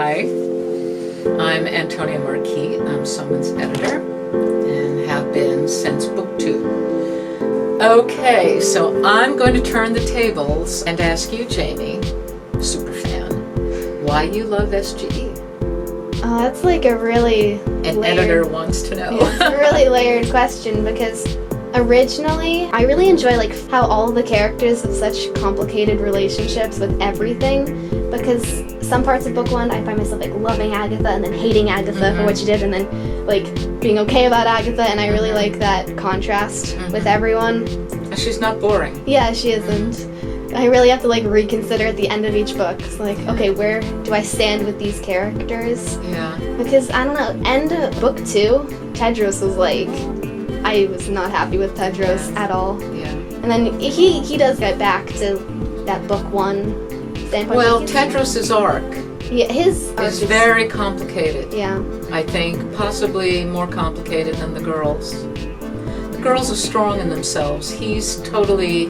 Hi, I'm Antonia Marquis. I'm Soman's editor and have been since book 2. Okay, so I'm going to turn the tables and ask you, Jamie, superfan, why you love SGE. Oh, that's like a really An editor wants to know. It's a really layered question because originally I really enjoy like how all the characters have such complicated relationships with everything, because some parts of book 1 I find myself like loving Agatha and then hating Agatha for what she did and then like being okay about Agatha, and I really like that contrast with everyone. She's not boring. Yeah, she isn't. I really have to like reconsider at the end of each book. It's like, okay, where do I stand with these characters? Yeah. Because I don't know, end of book 2, Tedros was like, I was not happy with Tedros at all. Yeah. And then he does get back to that book 1 standpoint. Well, Tedros' arc his arc is very complicated. Yeah. I think possibly more complicated than the girls. The girls are strong in themselves. He's totally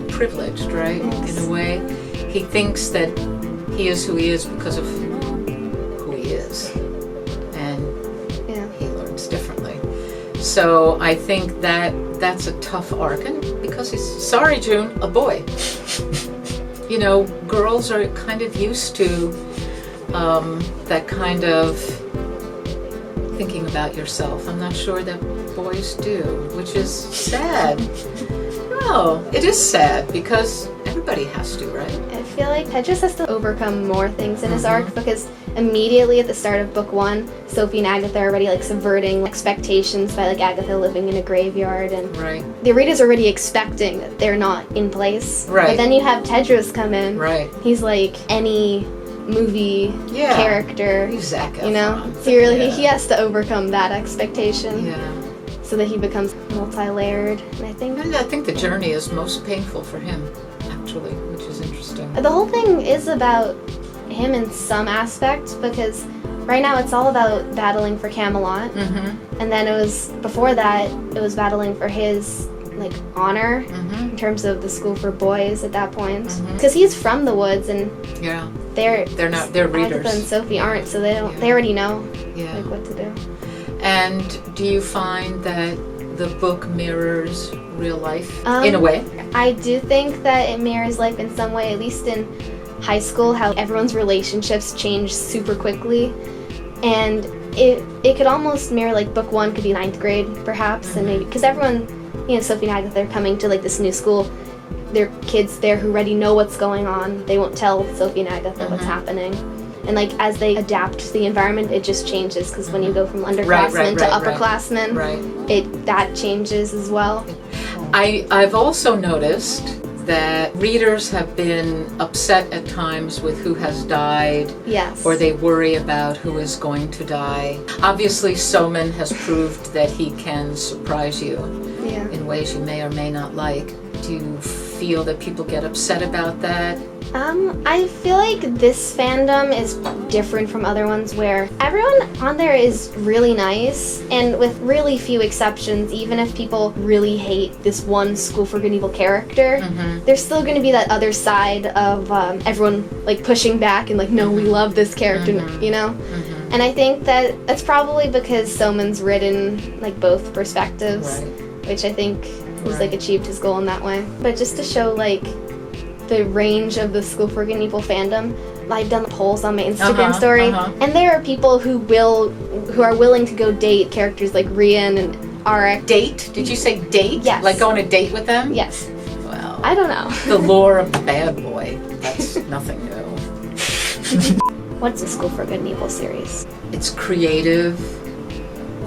privileged, right? Yes. In a way. He thinks that he is who he is because of who he is. And he learns differently. So I think that that's a tough arc. And because he's, sorry June, a boy. You know, girls are kind of used to that kind of thinking about yourself. I'm not sure that boys do, which is sad. No, it is sad because everybody has to, right? I feel like Tedros has to overcome more things in his arc, because immediately at the start of book 1, Sophie and Agatha are already like subverting expectations by like Agatha living in a graveyard, and the reader's already expecting that they're not in place. Right. But then you have Tedros come in. Right. He's like any movie character. He's Zac Efron. You know? So he has to overcome that expectation. Yeah. So that he becomes multi-layered, and I think the journey is most painful for him, actually, which is interesting. The whole thing is about him in some aspect, because right now it's all about battling for Camelot, and then it was before that it was battling for his like honor in terms of the school for boys at that point, because he's from the woods, and they're readers. Agatha and Sophie aren't, so they already know like what to do. And do you find that the book mirrors real life in a way? I do think that it mirrors life in some way, at least in high school, how everyone's relationships change super quickly. And it could almost mirror, like, book 1 could be 9th grade, perhaps, and maybe, because everyone, you know, Sophie and Agatha, they're coming to, like, this new school. There are kids there who already know what's going on. They won't tell Sophie and Agatha what's happening. And like as they adapt to the environment, it just changes, because when you go from underclassmen to upperclassmen, that changes as well. I've also noticed that readers have been upset at times with who has died, or they worry about who is going to die. Obviously, Soman has proved that he can surprise you in ways you may or may not like. Do you feel that people get upset about that? I feel like this fandom is different from other ones, where everyone on there is really nice, and with really few exceptions, even if people really hate this one School for Good and Evil character, there's still going to be that other side of everyone like pushing back and like, no, we love this character, you know? And I think that that's probably because Soman's written like both perspectives, which I think was like achieved his goal in that way. But just to show like the range of the School for Good and Evil fandom, I've done polls on my Instagram story, and there are people who are willing to go date characters like Rian and Arik. Date? Did you say date? Yes. Like go on a date with them? Yes. Well, I don't know. The lore of the bad boy. That's nothing new. What's the School for Good and Evil series? It's creative.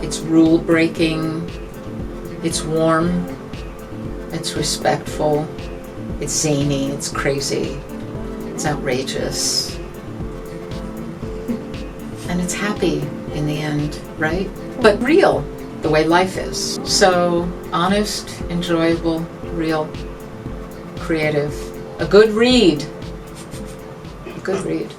It's rule breaking. It's warm. It's respectful. It's zany, it's crazy, it's outrageous, and it's happy in the end, right? But real, the way life is. So honest, enjoyable, real, creative. A good read. A good read.